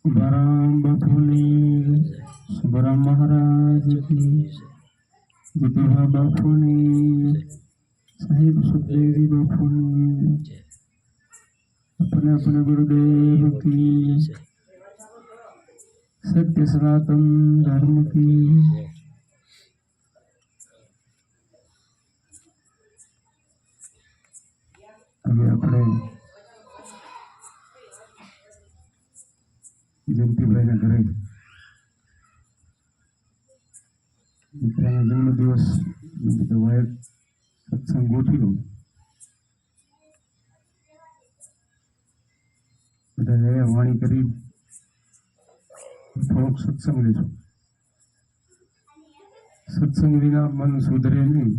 बराम बापूनी बराम महाराज की विधवा बापूनी साहिब सुखदेव जी बापूनी अपने अपने गुरुदेव की सत्य सनातन धर्म की अभी अपने જયંતિભાઈ ના ઘરે દીકરાનો જન્મદિવસ વાયર સત્સંગ ગોઠવ્યો. બધા ગયા વાણી કરી થોડોક સત્સંગ લેજો. સત્સંગ વિના મન સુધરે નહીં.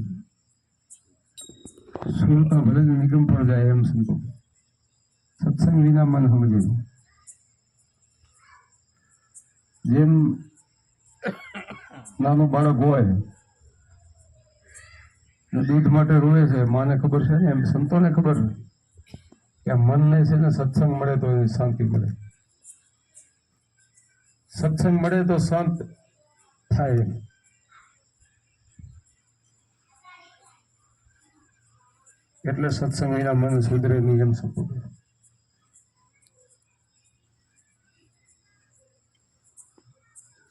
સુરતા ભલે નિગમ પર જાય એમ સંતો. સત્સંગ વિના મન સમજે. જેમ નાનું બાળક હોય દૂધ માટે રોવે છે, માને ખબર છે ને, એમ સંતોને ખબર કે આ મનને છે ને સત્સંગ મળે તો એની શાંતિ મળે. સત્સંગ મળે તો શાંત થાય. એટલે સત્સંગ વિના મન સુધરે નહીં એમ સંતો.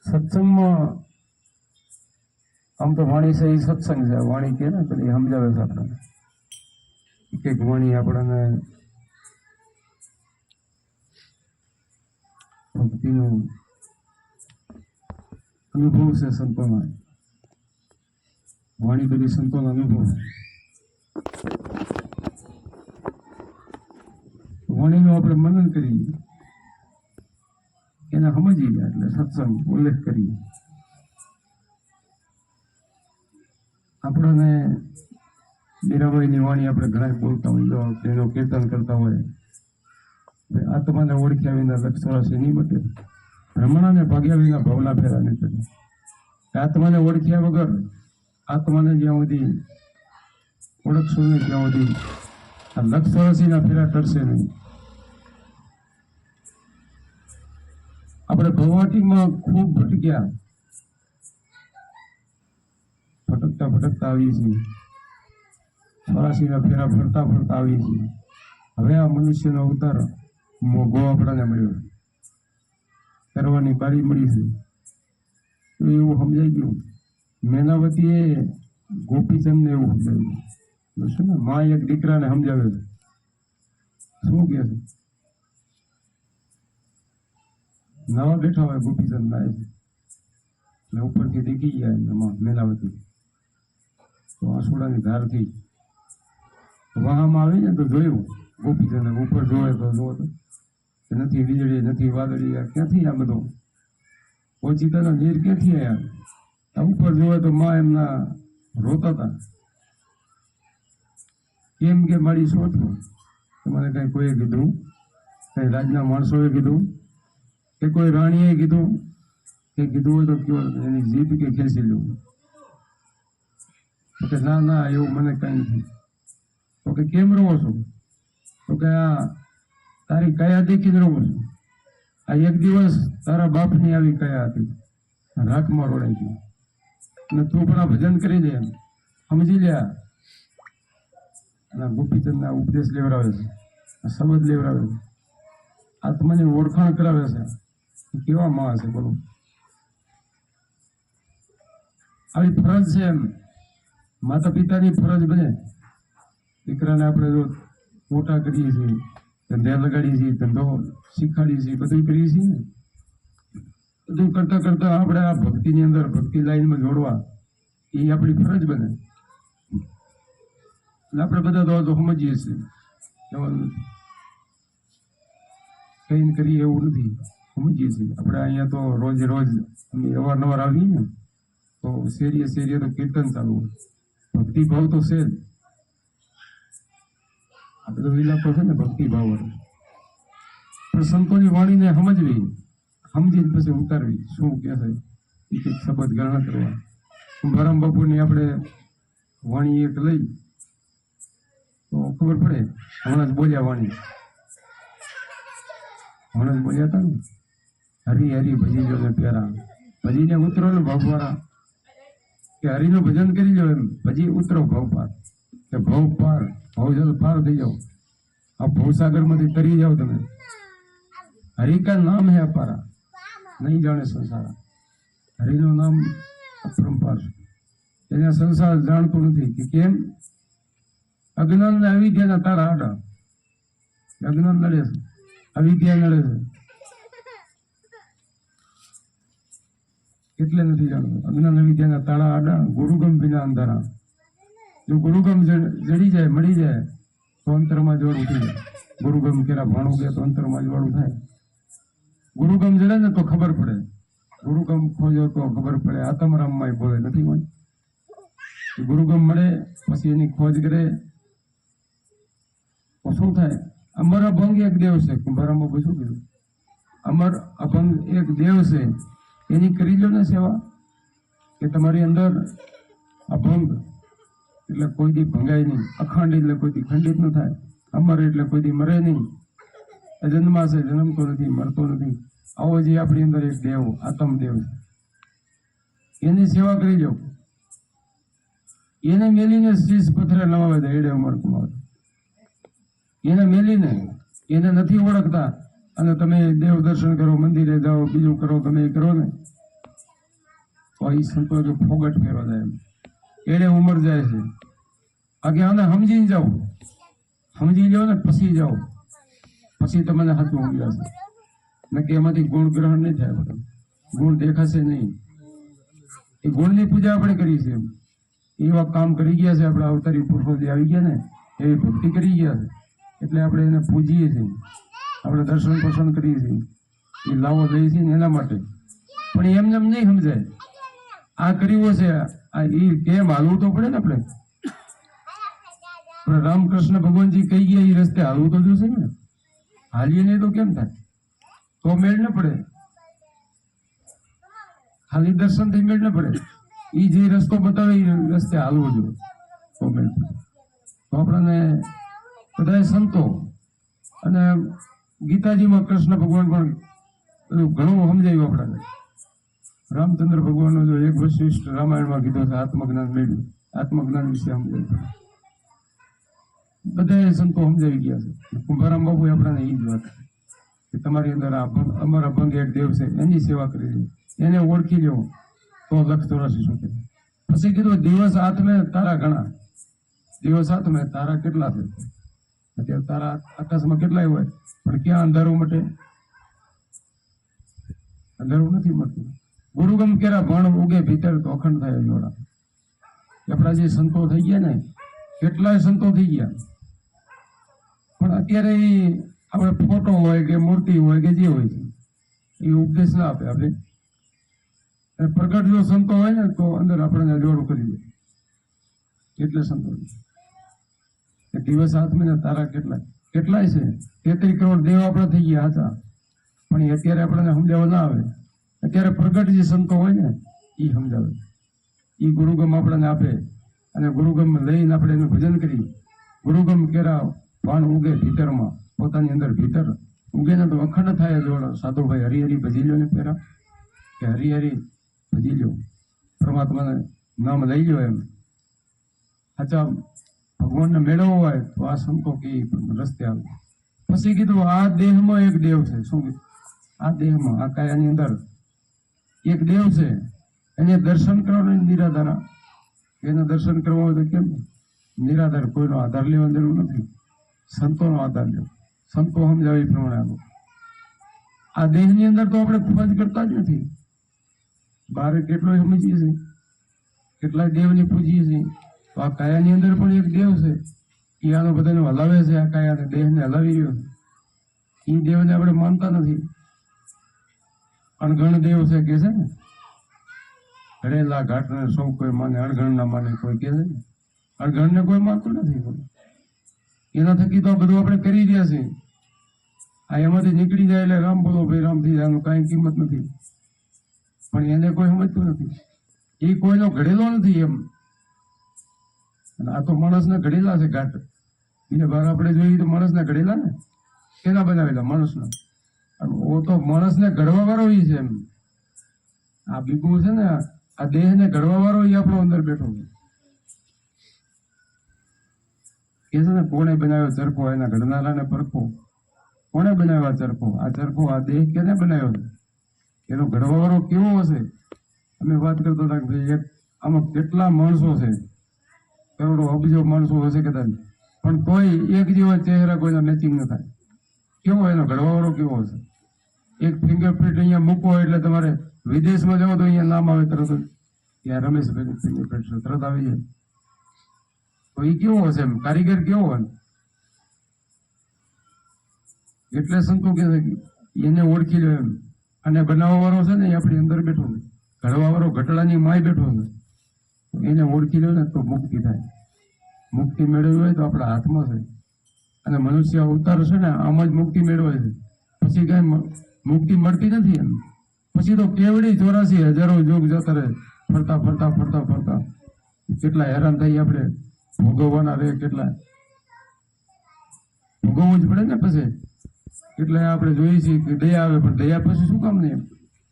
સત્સંગમાં આમ તો વાણી છે એ સત્સંગ છે. વાણી કે ને પેલી સમજાવે છે આપણને. એક વાણી આપણને ભક્તિનો અનુભવ છે. સંતોનો વાણી બધી સંતોનો અનુભવ. વાણીનું આપણે મનન કરીએ, એને સમજી ગયા એટલે સત્સંગ ઉલ્લેખ કરીએ. આપણને મીરાબાઈની વાણી આપણે ઘણા બોલતા હોય, એનો કીર્તન કરતા હોય. આત્માને ઓળખ્યા વિના લક્ષરાશી નહીં મટે, ભ્રમણાને ભાગ્યા વિના ભાવના ફેરા નહીં કરે. આત્માને ઓળખ્યા વગર, આત્માને જ્યાં સુધી ઓળખશો નહીં ત્યાં સુધી આ લક્ષરાશીના ફેરા કરશે નહીં. આપણે ભવાટીમાં ખૂબ ભટક્યા, ભટકતા ભટકતા આવીએ છીએ. 84ના ફેરા ફરતા ફરતા આવીએ છીએ. હવે આ મનુષ્યનો અવતાર મોઘો આપણાને મળ્યો, કરવાની બારી મળી છે. તો એવું સમજાઈ ગયું. મેનાવતીએ ગોપીચંદને એવું સમજાવ્યું છે ને, મા એક દીકરાને સમજાવે છે. શું કહે છે? નવા બેઠા હોય ગોપીચંદ ના એટલે ઉપરથી દેખી ગયા એમાં મેલાવતી. તો આંસુડાની ધારથી વાહમાં આવી ને તો જોયું ગોપીચંદ ઉપર જોવે તો જોવો તો નથી વીજળી, નથી વાદળી, ક્યાંથી આ બધું ઓચિતાના નીર ક્યાંથી આવ્યા? ઉપર જોવે તો માં એમના રોતા હતા. કેમ કે મારી શોધો તમારે કઈ કોઈએ કીધું, કઈ રાજના માણસોએ કીધું કે કોઈ રાણીએ કીધું કે કીધું હોય તો કયો એની જીભ કે ખેંચી લેવું? તો કે ના ના એવું મને કઈ નથી. તો કે કેમ રહો છો? તો કે આ તારી કયા દેખીને રહું છું. આ એક દિવસ તારા બાપની આવી કયા હતી, રાખમાં રોડાઈ ગઈ અને તું પણ આ ભજન કરી દે એમ સમજી લ્યા. અને ગોપીચંદના ઉપદેશ લેવડાવે છે, શબ્દ લેવડાવે છે, આત્માની ઓળખાણ કરાવે છે. કેવા માં છે બોલો? આવી ફરજ છે એમ. માતા પિતાની ફરજ બને. દીકરાને આપણે જો મોટા કરીએ છીએ, ધંધા લગાડીએ છીએ, ધંધો શીખવાડીએ છીએ, બધું કરીએ છીએ ને, બધું કરતા કરતા આપણે આ ભક્તિની અંદર ભક્તિ લાઈનમાં જોડવા એ આપણી ફરજ બને. આપણે બધા તો સમજીએ છીએ કઈ કરીએ એવું નથી, સમજીએ છીએ. આપણે અહીંયા તો રોજ રોજ અમે અવારનવાર આવીએ ને તો શેરીએ શેરીએ તો કીર્તન ચાલુ હોય. ભક્તિ ભાવ તો છે જ. આ બધો ઇલાકો છે ને ભક્તિ ભાવ. પણ સંતોની વાણીને સમજવી, સમજીને પછી ઉતારવી. શું કે છે એક એક શબ્દ ગ્રહણ કરવા. કુંભારામ બાપુની આપણે વાણી એક લઈ તો ખબર પડે. હમણાં જ બોલ્યા વાણી, હમણાં જ બોલ્યા હતા ને હરી હરી ભજી લો ને પ્યારા, ભજીને ઉતરો ને ભવવાળા, કે હરિનું ભજન કરી લો એમ, ભજી ઉતરો ભવ પાર, કે ભવ પાર, ભવજલ પાર થઈ જાઓ, આ ભવસાગર માંથી તરી જાઓ તમે. હરિ કા નામ હે અપારા, નહીં જાણે સંસાર. હરિનું નામ અપરંપાર છે, એને સંસાર જાણતું નથી. કે કેમ? અજ્ઞાન ને અવિદ્યાના તારા આડા. અજ્ઞાન નડે છે, અવિદ્યા નડે છે, એટલે નથી જાણતું. અજ્ઞાન અવિદ્યાના તાળા આડા, ગુરુગમ વિના અંધારા. જો ગુરુગમ જડી જાય, મળી જાય, તો અંતરમાં જોડ ઉઠી જાય. ગુરુગમ કેરા ભાણું ગયા તો અંતરમાં જોડું થાય. ગુરુગમ જડે ને તો ખબર પડે, ગુરુગમ ખોજો તો ખબર પડે. આત્મરામમાં બોલે નથી મને. ગુરુગમ મળે પછી એની ખોજ કરે તો શું થાય? અમર અભંગ એક દેવ છે. કુંભારામાં પૂછું કીધું, અમર અભંગ એક દેવ છે, એની કરી લો ને સેવા, કે તમારી અંદર અભંગ એટલે કોઈ દી ભંગાય નહીં, અખંડ એટલે કોઈ દી ખંડિત ન થાય, અમર એટલે કોઈ દી મરે નહીં, અજન્મા છે, જન્મતો નથી, મરતો નથી. આવો જે આપણી અંદર એક દેવ, આત્મદેવ છે, એની સેવા કરી લો. એને મેલીને શીશ પથરે નવાવે દે, એડે ઉમર કુમાર. એને મેલીને, એને નથી ઓળખતા, અને તમે દેવ દર્શન કરો, મંદિરે જાઓ, બીજું કરો, તમે એ કરો ને, તો એ સંતો કે ફોગટ ફેરવા જાય એમ, એડે ઉંમર જાય છે. આગે આને સમજીને જાઓ, સમજી જાઓ ને પછી જાઓ, પછી તમને હાથું ઉગ્યા છે. નક્કી એમાંથી ગુણ ગ્રહણ નહીં થાય, બધા ગુણ દેખાશે નહીં. એ ગુણની પૂજા આપણે કરી છે, એવા કામ કરી ગયા છે આપણા અવતારી પુરુષો જે આવી ગયા ને, એવી ભક્તિ કરી ગયા છે, એટલે આપણે એને પૂજીએ છીએ, આપણે દર્શન પસંદ કરીએ છીએ, એ લાવો લઈએ છીએ ને એના માટે. પણ એમને એમ નહીં સમજાય, આ કર્યું છે, આ એ કેમ હાલવું તો પડે ને આપણે. રામકૃષ્ણ ભગવાનજી કહી ગયા એ રસ્તે હાલવું તો જોશે ને, હાલીએ નહીં તો કેમ થાય? તો મેળ ન પડે, ખાલી દર્શન થી મેળ ન પડે. એ જે રસ્તો બતાવે એ રસ્તે હાલવો જોઈએ તો મેળ પડે. તો આપણને બધા સંતો અને ગીતાજીમાં કૃષ્ણ ભગવાન પણ બધું ઘણું સમજાયું આપણને. રામચંદ્ર ભગવાનનો જો એક વશિષ્ઠ રામાયણમાં કીધો છે, આત્મજ્ઞાન મેળવ્યું, આત્મજ્ઞાન વિશે સમજાયું. બધા સંતો સમજાવી ગયા છે. કુંભારામ બાપુ આપણને એ જ વાત કે તમારી અંદર આ અમર અભંગ એક દેવ છે, એની સેવા કરી લો, એને ઓળખી લો તો 184 શું કે. પછી કીધું દિવસ આત્મે તારા ઘણા, દિવસ આત્મે તારા કેટલા છે? અત્યારે તારા આકાશમાં કેટલાય હોય, પણ ક્યાં અંધારું મટે? અંધારું નથી મળતું. ગુરુગમ કેરા ભણ ઉગે ભીતર તો અખંડ થાય જોડા. આપણા જે સંતો થઈ ગયા ને, કેટલાય સંતો થઈ ગયા, પણ અત્યારે આપણે ફોટો હોય કે મૂર્તિ હોય કે જે હોય છે એ ઉપદેશ ના આપે. આપણે પ્રગટ જો સંતો હોય ને તો અંદર આપણને જોડું કરી દે, એટલે સંતો. દિવસ આત્મને તારા કેટલાય છે, 33 કરોડ દેવ આપણે થઈ ગયા હતા, પણ એ અત્યારે આપણને સમજાવવા ના આવે. અત્યારે પ્રગટ જે સંતો હોય ને એ સમજાવે, એ ગુરુગમ આપણને આપે, અને ગુરુગમ લઈને આપણે એનું ભજન કરીએ. ગુરુગમ કેરા ભાણ ઉગે ભીતરમાં, પોતાની અંદર ભીતર ઉગે ને તો અખંડ થાય જોડો. સાધુભાઈ હરી હરી ભજી લો ને પેરા, કે હરી હરી ભજી લો, પરમાત્માને નામ લઈ લો. એમ સાચા ભગવાનને મેળવવો હોય તો આ સંતો કે રસ્તે આવે. પછી કીધું આ દેહમાં એક દેવ છે. શું કીધું? આ દેહમાં, આ કાયાની અંદર એક દેવ છે, એને દર્શન કરવાનું નિરાધારા. એને દર્શન કરવા હોય તો કેમ? નિરાધાર, કોઈનો આધાર લેવા જરૂર નથી, સંતોનો આધાર લેવો. સંતો સમજાવે એ પ્રમાણે આવો. આ દેહની અંદર તો આપણે ખોજ કરતા જ નથી. બહાર કેટલોય સમજીએ છીએ, કેટલાય દેવને પૂજીએ છીએ, તો આ કાયાની અંદર પણ એક દેવ છે, એ આનો બધાને હલાવે છે. આ કાયાને દેહને હલાવી રહ્યો છે. એ દેવને આપણે માનતા નથી. અણગણ દેવ છે કે છે ને, ઘડેલા ઘાટને સૌ કોઈ માને, અણગણ ના માને કોઈ કે છે ને. અણગણને કોઈ માનતું નથી. એના થકી તો બધું આપણે કરી રહ્યા છીએ. આ એમાંથી નીકળી જાય એટલે રામ બોલો ભાઈ, રામ થઈ જાય, આનું કાંઈ કિંમત નથી. પણ એને કોઈ સમજતું નથી, એ કોઈનો ઘડેલો નથી એમ. અને આ તો માણસના ઘડેલા છે ઘાટ. બીજા બહાર આપણે જોઈએ તો માણસના ઘડેલા ને, કેના બનાવેલા? માણસના. અને ઓ તો માણસને ઘડવા વાળો ઈ છે એમ. આ બીગું છે ને, આ દેહને ઘડવા વાળો ઈ આપણો અંદર બેઠો છે. કે છે ને કોણે બનાવ્યો ચરખો, એના ઘડનારાને પરખો. કોણે બનાવ્યો આ ચરખો? આ ચરખો, આ દેહ કેને બનાવ્યો છે? એનો ઘડવા વાળો કેવો હશે? અમે વાત કરતા હતા કે ભાઈ આમાં કેટલા માણસો છે, કરોડો અબજો માણસો હશે કદાચ, પણ કોઈ એક જેવા ચહેરા કોઈના મેચિંગ ન થાય. કેવો એનો ઘડવા વાળો કેવો હશે? એક ફિંગરપ્રિન્ટ અહીંયા મૂકો એટલે તમારે વિદેશમાં જાઓ તો અહીંયા નામ આવે તરત જ, ત્યાં રમેશ ફિંગરપ્રિન્ટ તરત આવી જાય. તો એ કેવો હશે એમ? કારીગર કેવો હોય? એટલે સંતો કે છે કે એને ઓળખી લો એમ. અને બનાવવા વાળો છે ને એ આપણી અંદર બેઠો છે, ઘડવા વાળો ઘટડાની માય બેઠો છે. એને ઓળખી લો ને તો મુક્તિ થાય. મુક્તિ મેળવવી હોય તો આપણા હાથમાં છે. અને મનુષ્ય અવતાર છે ને આમ જ મુક્તિ મેળવે છે. પછી કઈ મુક્તિ મળતી નથી એમ. પછી તો કેવડી 84,000 યુગ જતા રહે, ફરતા ફરતા ફરતા ફરતા કેટલા હેરાન થઈ આપણે, ભોગવવાના રહે, કેટલા ભોગવવું જ પડે ને. પછી એટલે આપણે જોઈએ છીએ કે દયા આવે, પણ દયા પછી શું કામ નહીં?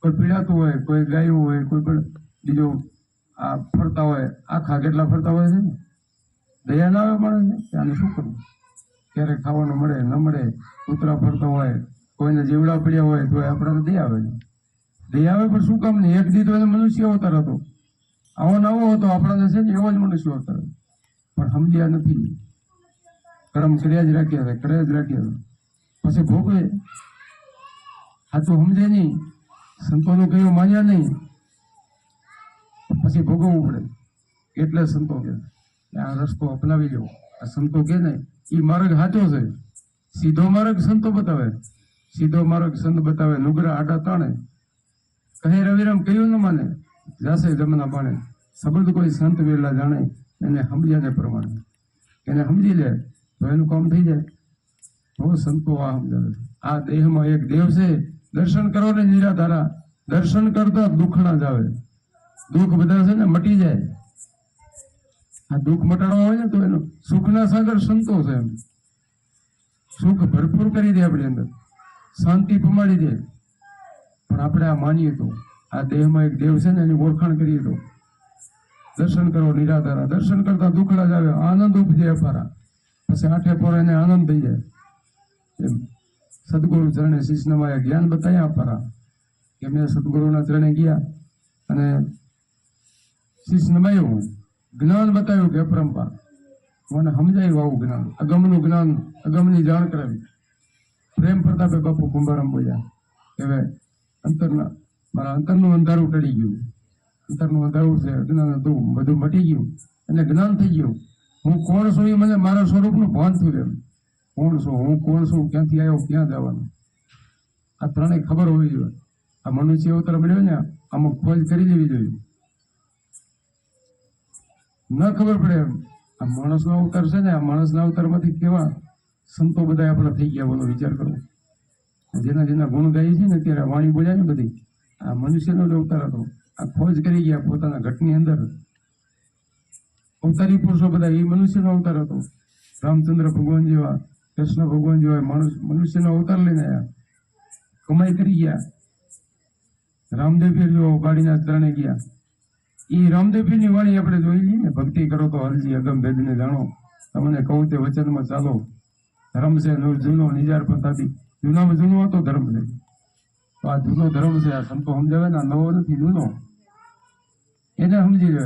કોઈ પીડાતું હોય, કોઈ ગાયું હોય, કોઈ પણ બીજો આ ફરતા હોય, આખા કેટલા ફરતા હોય છે ને, દયા ના આવે માણસને કે આને શું કરવું? ક્યારેક ખાવાનું મળે ન મળે, કૂતરા ફરતા હોય, કોઈને જીવડા પડ્યા હોય તો આપણને દયા આવે. દયા આવે પણ શું કામ નહીં? એક દી તો એને મનુષ્ય અવતાર હતો, આવો નવો હતો આપણને છે ને, એવો જ મનુષ્ય અવતાર હતો. પણ સમજ્યા નથી, કર્મ કર્યા જ રાખ્યા છે, કર્યા જ રાખ્યા છે. પછી ભોગવે. સાચું સમજે નહીં, સંતોનું કયું માન્યા નહીં, પછી ભોગવવું પડે. એટલે સંતો કે આ રસ્તો અપનાવી લો. આ સંતો કે ને એ માર્ગ સાચો છે. સીધો માર્ગ સંતો બતાવે, સીધો માર્ગ સંત બતાવે. નુગરા આડા તાણે કહે રવિરામ કયું ન માને, જાશે જમના પાણે. શબ્દ કોઈ સંત વેલા જાણે, એને સમજ્યાને પ્રમાણે. એને સમજી લે તો એનું કામ થઈ જાય. તો સંતો આ સમજાવે. આ દેહમાં એક દેવ છે, દર્શન કરો ને નિરાધારા. દર્શન કરતા દુઃખના જ આવે. દુઃખ બધા છે ને મટી જાય. આ દુઃખ મટાડવા હોય ને તો એનો સુખના સાગર સંતો છે એમ. સુખ ભરપૂર કરી દે આપણી અંદર, શાંતિ પમાડી દે. પણ આપણે આ માનીએ તો, આ દેહમાં એક દેવ છે ને એની ઓળખાણ કરીએ તો, દર્શન કરો નિરાધારા. દર્શન કરતા દુઃખડા જ આવે, આનંદ ઉપજે અપારા. પછી આઠે પોર એને આનંદ થઈ જાય એમ. સદગુરુ ચરણે શિષ્યમાં જ્ઞાન બતાવ્યા અપારા. કે મેં સદગુરુના ચરણે ગયા અને શિષ્યમાં એવું જ્ઞાન બતાવ્યું કે અપરંપાર. મને સમજાયું આવું જ્ઞાન, અગમનું જ્ઞાન, અગમની જાણ કરાવી. પ્રેમ પ્રતાપે બાપુ કુંભારામ બોલ્યા કે હવે અંતરના મારા અંતરનું અંધારું ટળી ગયું. અંતરનું અંધારું છે, અજ્ઞાન હતું, બધું મટી ગયું અને જ્ઞાન થઈ ગયું. હું કોણ છું એ મને મારા સ્વરૂપનું ભાન થયું. એમ કોણ છું હું, કોણ છું, ક્યાંથી આવ્યો, ક્યાં જવાનું, આ ત્રણેય ખબર હોવી જોઈએ. આ મનુષ્ય અવતાર મળ્યો ને આમાં ખોજ કરી લેવી જોઈએ. ન ખબર પડે એમ. આ માણસનો અવતાર છે ને, આ માણસના અવતારમાંથી કેવા સંતો બધા આપણા થઈ ગયા, બોલો વિચાર કરો. જેના જેના ગુણ ગાય છે ને અત્યારે વાણી બોલ્યા ને બધી, આ મનુષ્યનો જ અવતાર હતો. આ ખોજ કરી ગયા પોતાના ઘટની અંદર. અવતારી પુરુષો બધા એ મનુષ્યનો અવતાર હતો. રામચંદ્ર ભગવાન જેવા, કૃષ્ણ ભગવાન જેવા મનુષ્યનો અવતાર લઈને આવ્યા, કમાઈ કરી ગયા. રામદેવ જો ગાડીના ચરણે ગયા. એ રામદેવની વાણી આપણે જોઈ લઈએ ને, ભક્તિ કરો તો હરજી અગમ ભેદને જાણો, તમને કહું તે વચનમાં ચાલો. ધર્મ છે નૂર જૂનો, નિજાર પ્રતાપી. જૂનામાં જૂનો હતો ધર્મ છે. તો આ જૂનો ધર્મ છે, આ સંતો સમજાવે ને, નવો નથી, જૂનો. એને સમજી લે,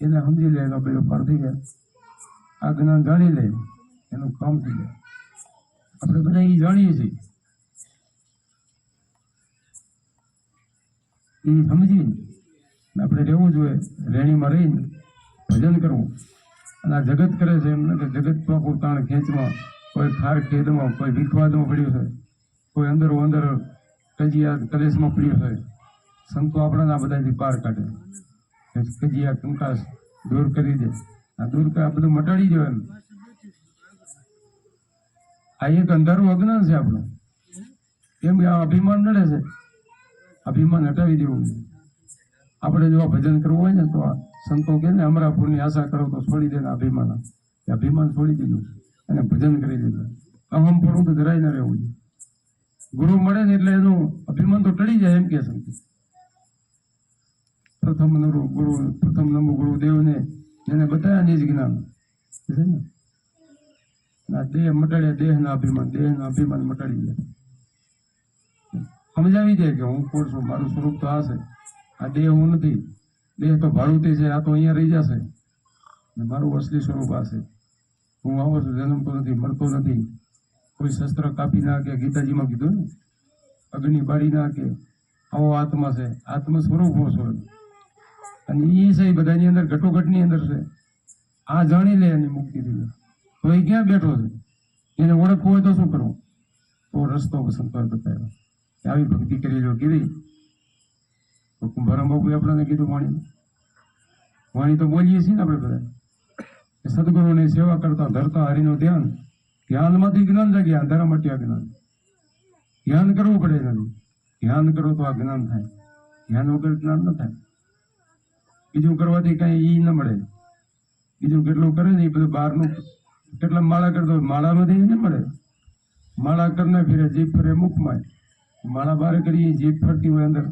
એને સમજી લે એનો પેલો પાર થઈ જાય. આ જ્ઞાન જાણી લે એનું કામ થઈ જાય. આપણે બધા એ જાણીએ છીએ, એ સમજી આપણે રહેવું જોઈએ. રેણીમાં રહીને ભજન કરવું. અને આ જગત કરે છે એમ કે જગત તો આખું તાણ ખેંચમાં, કોઈ ખાર ખેતમાં, કોઈ ભીખવાદમાં પડ્યું છે, કોઈ અંદરો અંદર કજિયા કલેશમાં પડ્યું છે. સંતો આપણાને આ બધાથી પાર કાઢે, કજિયા કંકાસ દૂર કરી દે. આ દૂર આ બધું મટાડી દો એમ. આ એક અંધારું અજ્ઞાન છે આપણું. કેમ કે આ અભિમાન નડે છે, અભિમાન હટાવી દેવું. આપણે જો આ ભજન કરવું હોય ને તો આ સંતો કે ને અમરાપુરની આશા કરો તો છોડી દે. અભિમાન, અભિમાન છોડી દીધું અને ભજન કરી દીધું. અહમ પડવું તો જરાય ના રહેવું જોઈએ. ગુરુ મળે ને એટલે એનું અભિમાન તો ટળી જાય એમ કે છે. પ્રથમ નંબર ગુરુદેવને એને બતાવ્યા નિજ જ્ઞાન છે ને, આ દેહ મટાડ્યા, દેહના અભિમાન મટાડી જાય, સમજાવી દે કે હું કોણ છું, મારું સ્વરૂપ તો આ છે, આ દેહ હું નથી, દેહ તો ભાડુતી છે, આ તો અહીંયા રહી જશે, ને મારું અસલી સ્વરૂપ આ છે. હું આવો છું, જન્મતો નથી, મળતો નથી, કોઈ શસ્ત્ર કાપી ના કે, ગીતાજીમાં કીધું ને અગ્નિ બાળી ના કે, આવો આત્મા છે, આત્મ સ્વરૂપ હું છું. અને એ છે બધાની અંદર ઘટોઘટની અંદર છે. આ જાણી લે એની મુક્તિ થઈ જાય. તો એ ક્યાં બેઠો છે, એને ઓળખવું હોય તો શું કરવું? તો રસ્તો સંતોએ બતાવ્યો કે આવી ભક્તિ કરી લો. કેવી? તો કુંભારામ બાપુએ આપણને કીધું વાણી તો બોલીએ છીએ ને આપણે બધા, સદગુરુની સેવા કરતા ધરતા હરિનું ધ્યાનમાંથી જ્ઞાન જાગ્યા, અંધારા મટ્યા જ્ઞાન. ધ્યાન કરવું પડે નથી, ધ્યાન કરો તો આ જ્ઞાન થાય, ધ્યાન વગર જ્ઞાન ન થાય. બીજું કરવાથી કઈ ઈ ન મળે, બીજું કેટલું કરે ને એ બધું બહારનું, કેટલા માળા કરતો માળામાંથી ન મળે. માળા કરને ફિરે જીભ ફરે મુખમાં, માળા બહાર કરીએ જીભ ફરતી હોય અંદર.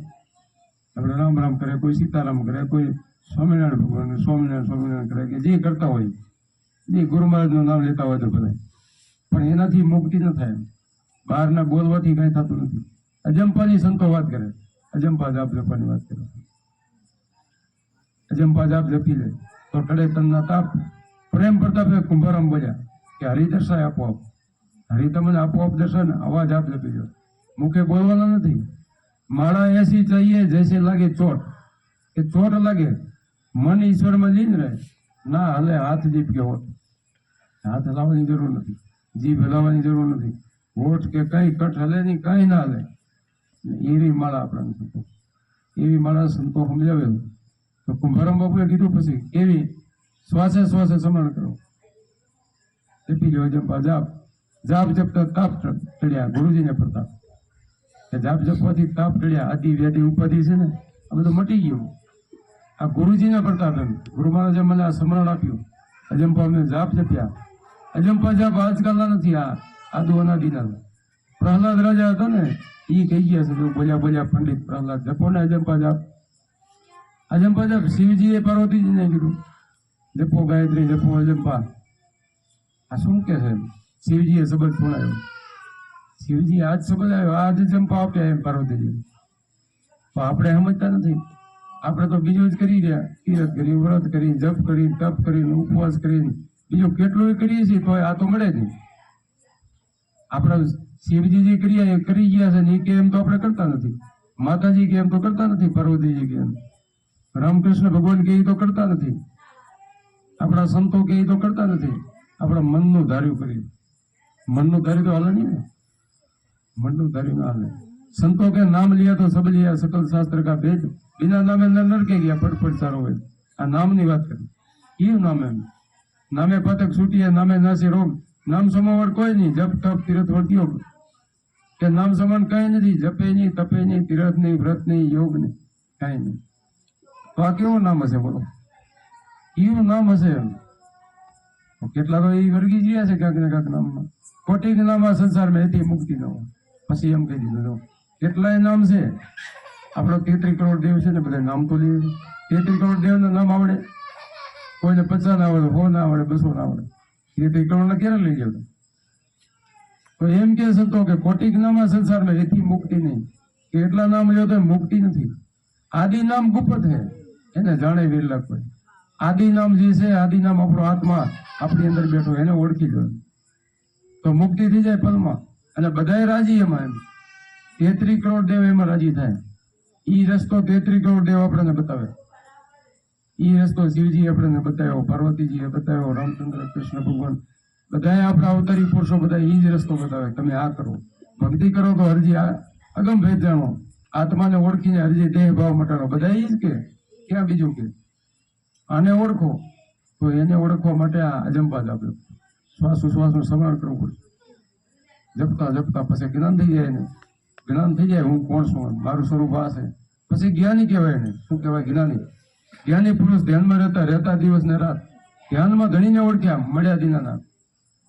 આપણે રામ રામ કરે, કોઈ સીતારામ કરે, કોઈ સ્વામિનારાયણ ભગવાન સ્વામિનારાયણ કરે, કે જે કરતા હોય, જે ગુરુ મહારાજનું નામ લેતા હોય તો બધા, પણ એનાથી મુક્તિ ન થાય. બહારના બોલવાથી કઈ થતું નથી. અજંપાની સંતો વાત કરે, અજંપા જાપ જપવાની વાત કરે, અજંપા જાપ જપી લે તો ટળે તનના તાપ. પ્રેમ પ્રતાપે કુંભારામ બોલ્યા કે હરિ દર્શાય આપોઆપ, હરિ તમને આપોઆપ દર્શન. અવાજ આપ જપી લો, મુખે બોલવાના નથી. માળા એસી ચાહીએ જૈસે લાગે ચોટ, કે ચોટ લાગે, મન ઈશ્વરમાં લીન રહે, ના હલે હાથ જીભ કે હોઠ. હાથ હલાવવાની જરૂર નથી, જીભ હલાવવાની જરૂર નથી, હોઠ કે કઈ કટ હલે નહીં, કઈ ના હલે. એવી માળા આપણને સંતો, એવી માળા સંતો સમજાવે. તો કુંભારામ બાપુએ કીધું પછી કેવી? શ્વાસે શ્વાસે સ્મરણ કરો, જપી લો જપા જાપ. જાપ જપતા તાપ ટળ્યા, ગુરુજીને પ્રતાપ. જાપ જપવાથી તાપ ટળ્યા, આદિ વ્યાધિ ઉપાધિ છે ને આ બધું મટી ગયું. આ ગુરુજીના પ્રતાપ. એમ ગુરુ મહારાજે મને આ સ્મરણ આપ્યું, અજંપા અમે જાપ જપ્યા. અજંપા જાપ આજકાલના નથી, આ આદુ અનાદિના. પ્રહલાદ રાજા હતો ને, એ કહી ગયા છે, બોલ્યા પંડિત પ્રહલાદ, જપો ને અજંપા જાપ. અજંપા જાપ શિવજીએ પાર્વતીજીને કીધું, જપો ગાયત્રી, જપો અજંપા. આ શું કે છે? શિવજીએ શબ્દ સુણાયો, શિવજી આજ શબ્દ આવ્યો, આજ અજંપા આપ્યા એમ પાર્વતીજી. તો આપણે સમજતા નથી. આપણે તો બીજું જ કરી રહ્યા, તીરથ કરી, વ્રત કરી, જપ કરી, તપ કરીને, ઉપવાસ કરીને, બીજું કેટલું કરીએ છીએ તો આ તો મળે નહીં. આપણા શિવજી જે કરી ગયા છે ને એ કે એમ તો આપણે કરતા નથી, માતાજી કે એમ તો કરતા નથી, પાર્વતીજી કે એમ, રામકૃષ્ણ ભગવાન કે એ તો કરતા નથી, આપણા સંતો કે એ તો કરતા નથી. આપણા મનનું ધાર્યું કરીએ, મનનું ધાર્યું તો હાલે નહીં ને, મનનું ધાર્યું ના હાલે. સંતો કે નામ लिया तो सब लिया, सकल शास्त्र का भेद, बिना नामे नर के गया, पट सारो હોય. આ નામની વાત કરી, કયું નામ? એમ નામે પાતક છૂટીએ, નામે નાસે રોગ. નામ સમાવર કોઈ નહીં, જપ તપ તીરથ વર્ત્યો કે નામ સમાન કઈ નથી. જપે નહીં, તપે નહીં, તીરથ નહીં, વ્રત નહીં, યોગ નહીં, કઈ નહીં. તો આ કેવું નામ હશે? બોલો, કયું નામ હશે? એમ કેટલા તો એ વર્ગી ગયા છે ક્યાંક ને ક્યાંક નામમાં. કોટી નામ આ સંસારમાં એથી મુક્તિ ન હોય. પછી એમ કહી દીધું કેટલાય નામ છે. આપણો 33 કરોડ દેવ છે ને, બધા નામ તો લે. 33 કરોડ દેવના નામ આવડે? કોઈને 50 ના આવડે, 100 ના આવડે, 200 ના આવડે. 33 કરોડ ના ક્યારે લઈ જાવ? તો એમ કે સંતો કે કોટી નામ આ સંસારમાં એથી મુક્તિ નહીં, કે એટલા નામ લ્યો તો મુક્તિ નથી. આદિ નામ ગુપ્ત છે, એને જાણે વિરલા કોઈ. આદિ નામ જે છે, આદિ નામ આપણો આત્મા આપણી અંદર બેઠો, એને ઓળખી લો તો મુક્તિ થઈ જાય પલમાં. અને બધાય રાજી એમાં. એમ 33 કરોડ દેવ એમાં રાજી થાય. ઈ રસ્તો 33 કરોડ દેવ આપણને બતાવે. ઈ રસ્તો શિવજી આપણને બતાવ્યો, પાર્વતીજીએ બતાવ્યો, રામચંદ્ર કૃષ્ણ ભગવાન બધાએ આપણા અવતારી પુરુષો બધા ઈ જ રસ્તો બતાવે. તમે આ કરો, ભક્તિ કરો તો હરજી અગમ ભેદ જાણો, આત્માને ઓળખીને હરજી દેહ ભાવ મટાડો. બધા ઈ જ કે ક્યાં બીજું કે આને ઓળખો. તો એને ઓળખવા માટે આ અજંપા જાપ, શ્વાસોશ્વાસનું સ્મરણ કરવું પડશે. જપતા જપતા પછી જ્ઞાન થઈ જાય ને, જ્ઞાન થઈ જાય હું કોણ છું, મારું સ્વરૂપ આ છે. પછી જ્ઞાની કહેવાય ને. શું કહેવાય? જ્ઞાની. જ્ઞાની પુરુષ ધ્યાનમાં રહેતા દિવસ ને રાત. ધ્યાનમાં ધણીને ઓળખ્યા, મળ્યા દીનાના.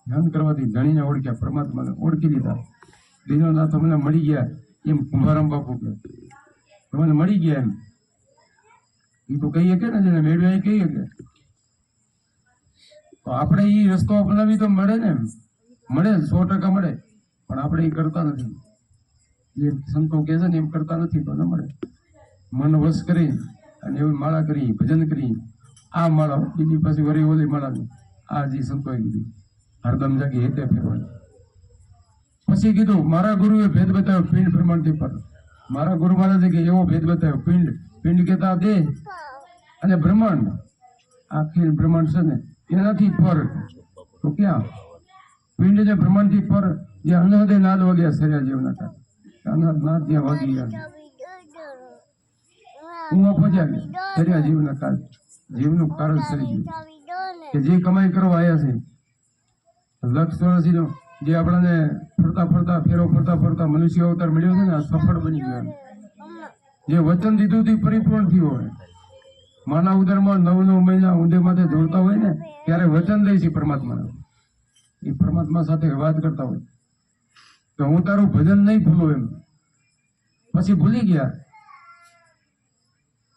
ધ્યાન કરવાથી ધણીને ઓળખ્યા, પરમાત્માને ઓળખી લીધા. દીનોનાથ અમને મળી ગયા એમ કુંભારામ બાપુ કે તમને મળી ગયા એમ એ તો કહીએ કે ને જેને મેળવ્યા એ કહીએ કે તો આપણે એ રસ્તો અપનાવી તો મળે ને, મળે 100% મળે, પણ આપણે એ કરતા નથી. જે સંતો કહે છે ને એમ કરતા નથી તો ન મળે. મન વશ કરી અને એવી માળા કરી, ભજન કરી, આ માળા બીજી પાછી વરી ઓલી માળા આ જે સંતોએ કીધી હરદમ જાગી હેતે ફેરવાની. પછી કીધું મારા ગુરુએ ભેદ બતાવ્યો પિંડ પ્રમાણથી પર. મારા ગુરુ મહારાજે કે એવો ભેદ બતાવ્યો પિંડ, પિંડ કહેતા દેહ અને બ્રહ્માંડ, આખી બ્રહ્માંડ છે ને એનાથી પર. તો ક્યાં પિંડ ને બ્રહ્માંડ થી પર જે અનહદે નાદ વાગ્યા સર્યા જીવના કાળ, અનહદ નાદ જ્યાં વાગી ગયા ઉમા પહોંચ્યા ગયા સર્યા જીવના કાળ, જીવનું કારણ સરી ગયું કે જે કમાઈ કરવા આવ્યા છે લક્ષ ચોરાસી નો જે આપણને ફરતા ફરતા ફેરો ફરતા ફરતા મનુષ્ય અવતાર મળ્યો છે ને આ સફળ બની ગયો. જે વચન દીધું તે પરિપૂર્ણ થયું હોય. માના ઉદરમાં 9 મહિના ઊંધે માથે દોડતા હોય ને ત્યારે વચન દે છે પરમાત્મા, એ પરમાત્મા સાથે વાત કરતા હોય તો હું તારું ભજન નહીં ભૂલું એમ. પછી ભૂલી ગયા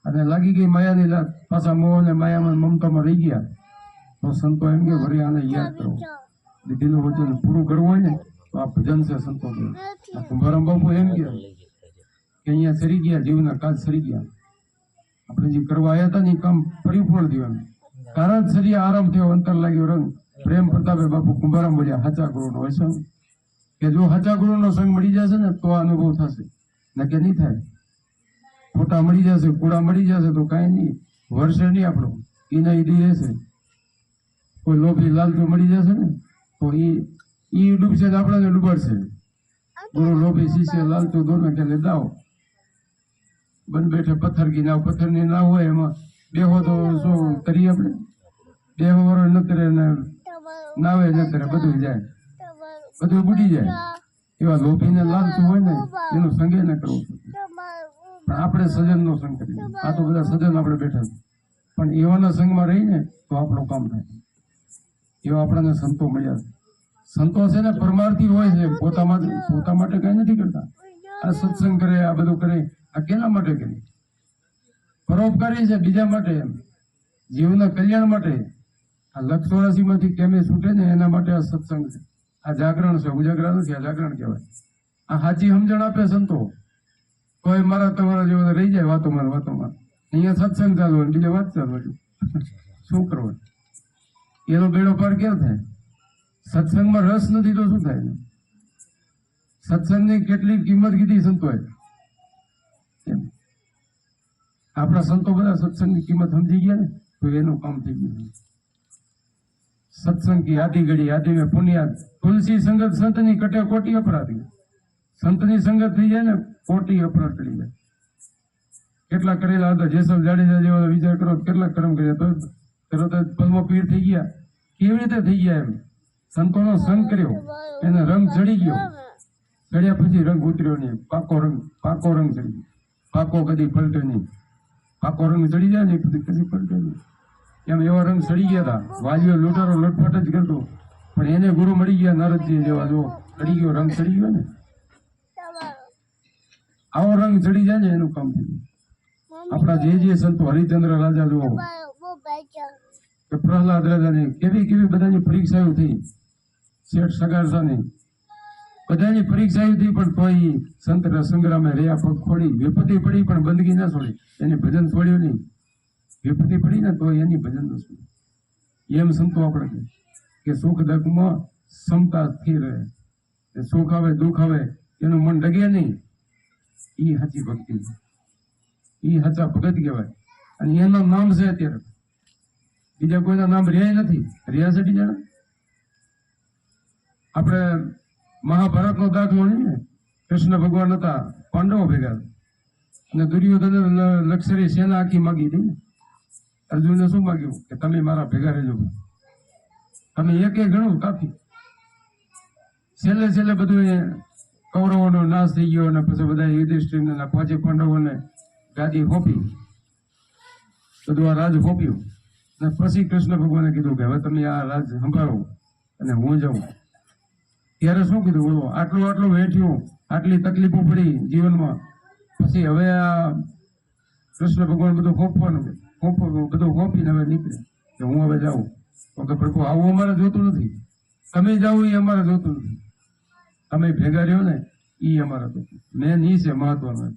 અને લાગી ગઈ માયાની લાત, પાછા મોહ અને માયામાં મમતામાં રહી ગયા. તો સંતો એમ કે વળી આને યાદ કરો, દીધેલું વચન પૂરું કરવું હોય ને તો આ ભજન છે સંતો. કુંભારામ બાપુ એમ કે અહીંયા સરી ગયા, જીવના કાજ સરી ગયા. આપણે જે કરવા આવ્યા હતા ને એ કામ પરિપૂર્ણ થયું. કારણ સરી આરામ થયો, અંતર લાગ્યો રંગ. પ્રેમ પ્રતાપે બાપુ કુંભારામ બોલ્યા હાચા ગુરુનો હોય સંગ, કે જો હાચા ગુરુનો સંગ મળી જશે ને તો આ અનુભવ થશે, ને કે નહીં થાય. ખોટા મળી જશે, કુડા મળી જશે તો કાંઈ નહીં, વર્ષે નહીં આપણો એના ઈડી રહેશે. કોઈ લોભી લાલચુ મળી જશે ને તો એ ડૂબશે ને આપણને ડૂબાડશે. ગુરુ લોભી શિષ્ય લાલચુ દોને કે દાવ બંધ બેઠે પથ્થર કી નાવ, પથ્થરની નાવ હોય એમાં બેહો તો શું કરીએ આપણે? બેહો વરો ન કરે ને નાવે ન કરે, બધું જાય, બધું બુડી જાય. એવા લોભીને લાલચુ હોય ને એનું સંગે ન કરવું. પણ આપણે સજનનો સંગ કરીએ. આ તો બધા સજન આપણે બેઠા છે, પણ એવાના સંગમાં રહીને તો આપણું કામ થાય. એવા આપણને સંતો મળ્યા છે. સંતો છે ને પરમાર્થી હોય છે, પોતા માટે કઈ નથી કરતા. આ સત્સંગ કરે, આ બધું કરે, આ કેના માટે કરે? પરોપકારી છે બીજા માટે, એમ જીવના કલ્યાણ માટે. આ લક્ષ 84 માંથી કેમે છૂટે ને એના માટે આ સત્સંગ છે. આ જાગરણ છે, ઉજાગરા નથી, આ જાગરણ કહેવાય. આ સાચી સમજણ આપે સંતો. કોઈ મારા તમારા જેવો રહી જાય વાતોમાં વાતોમાં. અહીંયા સત્સંગ ચાલુ હોય, બીજે વાત ચાલુ હોય, શું કરવું? એનો બેડો પાર ક્યાં થાય? સત્સંગમાં રસ નથી તો શું થાય? સત્સંગની કેટલી કિંમત કીધી સંતોએ. આપણા સંતો બધા સત્સંગની કિંમત સમજી ગયા ને તો એનું કામ થઈ ગયું. સત્સંગ કી આધી ઘડી આધી મેં પુનિયાદ, તુલસી સંગત સંતની કટે કોટી અપરાધી. સંતની સંગત થઈ જાય ને કોટી અપરાધ કરી જાય. કેટલા કરેલા હતા જેસલ જાડેજા જેવો વિચાર કરો, કેટલા કર્મ કર્યા તો તરત જ પદ્મ પીર થઈ ગયા. કેવી રીતે થઈ ગયા? એમ સંતોનો સંગ કર્યો, એને રંગ ચડી ગયો. ચડ્યા પછી રંગ ઉતર્યો નહીં, પાકો રંગ ચડી ગયો. પાકો કદી પલટે નહીં. પાકો રંગ ચડી જાય ને કદી પલટે નહીં. એમ એવા રંગ ચડી ગયા હતા. વાલીઓ લૂંટારો લૂંટફાટ જ કરતો, પણ એને ગુરુ મળી ગયા નારદજી જેવા. જો ચડી ગયો, રંગ ચડી ગયો ને, આવો રંગ ચડી જાય ને એનું કામ થઈ ગયું. આપણા જે સંતો હરિચંદ્ર રાજા જુઓ કે પ્રહલાદ રાજાની કેવી બધાની પરીક્ષાઓ થઈ, શેઠ સગારસાની બધાની પરીક્ષાઓ થઈ, પણ તોય સંત સંગ્રામે રહ્યા પગ ખોડી. વિપત્તિ પડી પણ બંદગી ના છોડી, એની ભજન છોડ્યું નહીં. વિપત્તિ પડી ને તો એની ભજન ન છોડ્યું. એમ સંતો આપણે કે સુખ દુઃખમાં ક્ષમતા સ્થિર રહે, સુખ આવે દુઃખ આવે એનું મન ડગે નહીં. એ સાચી ભક્તિ, એ સાચા ભગત કહેવાય. અને એનું નામ છે અત્યારે, બીજા કોઈના નામ રહ્યા નથી. રહ્યા છે બીજા? આપણે મહાભારતનો દાખલો નહીં ને, કૃષ્ણ ભગવાન હતા, પાંડવો ભેગા અને દુર્યોધન લક્ષરી સેના આખી માગી હતી ને. અર્જુને શું માગ્યું કે તમે મારા ભેગા રહેજો, તમે એક ગણું કાફી. છેલ્લે બધું કૌરવોનો નાશ થઈ ગયો અને પછી બધા યુધિષ્ઠિરને 5 પાંડવોને ગાદી સોંપી, બધું આ રાજ સોંપ્યું. અને પછી કૃષ્ણ ભગવાને કીધું કે હવે તમે આ રાજ સંભાળો અને હું જાઉં. ત્યારે શું કીધું બોલો, આટલું વેઠ્યું, આટલી તકલીફો પડી જીવનમાં, પછી હવે આ કૃષ્ણ ભગવાન બધું બધું હોંપીને હવે નીકળે કે હું હવે જાઉં. તો કે પ્રભુ આવું અમારે જોતું નથી, તમે જાઓ એ અમારે જોતું નથી, તમે ભેગા રહ્યો ને એ અમારે જોતું. મેન ઈ છે મહત્વનું.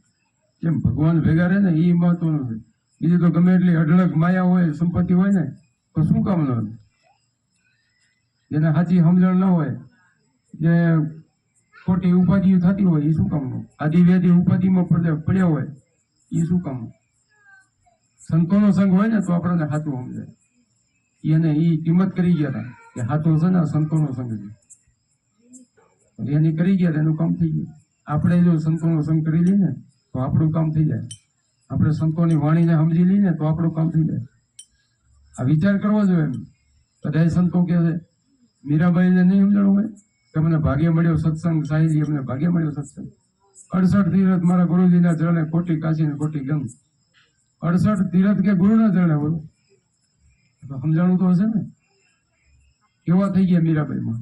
કેમ ભગવાન ભેગા રહે ને એ મહત્વનું છે. બીજું તો ગમે એટલી અઢળક માયા હોય, સંપત્તિ હોય ને તો શું કામ ન હોય? જેને સાચી સમજણ ન હોય, જે ખોટી ઉપાધિ થતી હોય એ શું કામનું? આદિવ્યાધિ ઉપાધિમાં પડ્યા હોય એ શું કામનું? સંતોનો સંગ હોય ને તો આપણને સાચું સમજાય. એને એ કિંમત કરી ગયા હતા કે સાચો છે ને સંતોનો સંગ છે, એની કરી ગયા એનું કામ થઈ ગયું. આપણે જો સંતોનો સંગ કરી લઈએ ને તો આપણું કામ થઈ જાય. આપણે સંતોની વાણીને સમજી લઈએ તો આપણું કામ થઈ જાય. આ વિચાર કરવો જોઈએ. એમ બધા સંતો કહે છે, મીરાબાઈને નહીં સમજણ હોય કે મને ભાગ્ય મળ્યો સત્સંગ, સાહેજી અમને ભાગ્ય મળ્યો સત્સંગ. 68 તીરથ મારા ગુરુજીના ચરણે, ખોટી કાશી ને ખોટી ગંગ. 68 તીરથ કે ગુરુના ચરણે બોલો તો સમજાણું તો હશે ને. કેવા થઈ ગયા મીરાબાઈમાં?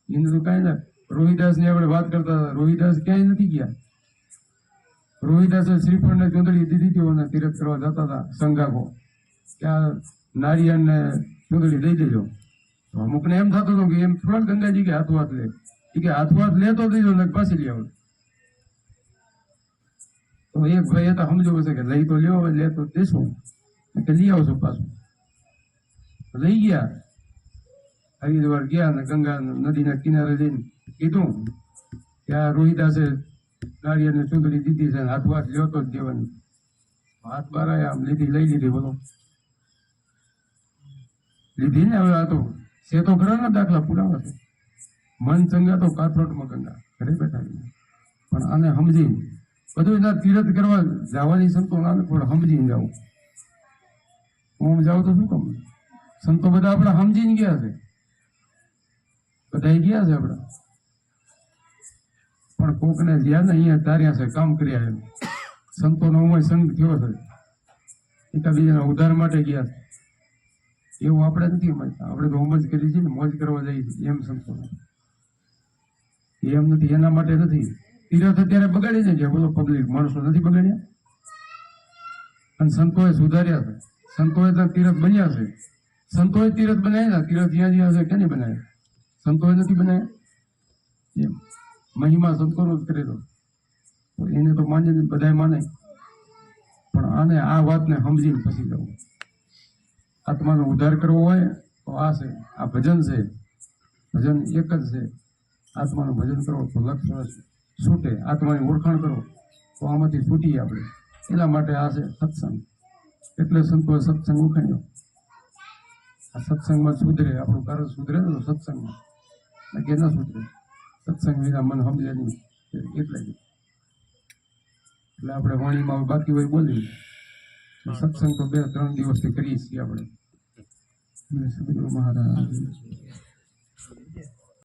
એને તો કાંઈ ના. રોહિદાસ ની આપણે વાત કરતા હતા, રોહિદાસ ક્યાંય નથી ગયા. રોહિદાસે શ્રીફળ ને ચૂંદડી દીધી હતી અને તીરથ કરવા જતા હતા સંગાગો, ત્યાં નારિયેળ ને ચૂંદડી દઈ દેજો. તો અમુકને એમ થતું હતું કે એમ થોડાક ગંગાજી કે હાથ લે, એ કે હાથ લે તો દેજો ને પાછી લઈ આવો. તો એક ભાઈ હતા સમજો હશે કે લઈ તો લ્યો, લે તો દેશું કે લઈ આવશો પાછું. લઈ ગયા, હરિદ્વાર ગયા ને ગંગા નદીના કિનારે જઈને કીધું કે આ રોહિદાસે નારિયેળ ને ચૂંદડી દીધી છે, હાથ લ્યો તો જ દેવાની. હાથ બાર આમ લઈ લીધી. બોલો લીધી ને. હવે આ તો છે તો ખરા ના દાખલા પુરાવા છે. મન ચંગા તો કાથરોટમાં ગંગા, ઘરે બેઠા. પણ આને સમજી બધું એના તીરથ કરવા જવાની સંતો ના પણ સમજીને જાવ. હું જાઉં તો શું કામ? સંતો બધા આપણા સમજીને ગયા છે, બધા ગયા છે આપડા. પણ કોકને જ્યાં ને અહીંયા તાર્યા છે, કામ કર્યા એમ. સંતોનો ઉમય સંગ થયો છે, એકાબીજાના ઉદ્ધાર માટે ગયા છે. એવું આપણે નથી સમજતા. આપણે તો ઉમજ કરી છે ને, મોજ કરવા જઈએ છીએ એમ સંતો. એમ નથી, એના માટે નથી. તીરથ અત્યારે બગાડી જાય છે બોલો, પબ્લિક માણસો નથી બગાડ્યા. અને સંતોએ સુધાર્યા છે, સંતોએ તો તીરથ બન્યા છે. સંતોએ તીરથ બનાવ્યા, તીરથ જ્યાં છે કેની બનાવ્યા? સંતોએ નથી બનાવ્યા. એમ મહિમા સંતોનો જ કરેલો, એને તો માને બધા માને. પણ આને આ વાતને સમજીને પછી જવું. આત્માનો ઉદ્ધાર કરવો હોય તો આ છે, આ ભજન છે. ભજન એક જ છે. આત્માનું ભજન કરો તો લક્ષ છૂટે. આત્માની ઓળખાણ કરો તો આમાંથી છૂટીએ આપણે. એના માટે આ છે સત્સંગ. એટલે સંતોએ સત્સંગ ઉખાણ્યો. આ સત્સંગમાં સુધરે, આપણું કાર્ય સુધરે ને તો સત્સંગમાં, કે ન સુધરે. સત્સંગ વિના મન સમજે નહીં એટલે જ. એટલે આપણે વાણીમાં બાકી હોય બોલી. સત્સંગ તો 2-3 દિવસથી કરીએ છીએ આપણે. સદગુરુ મહારાજ.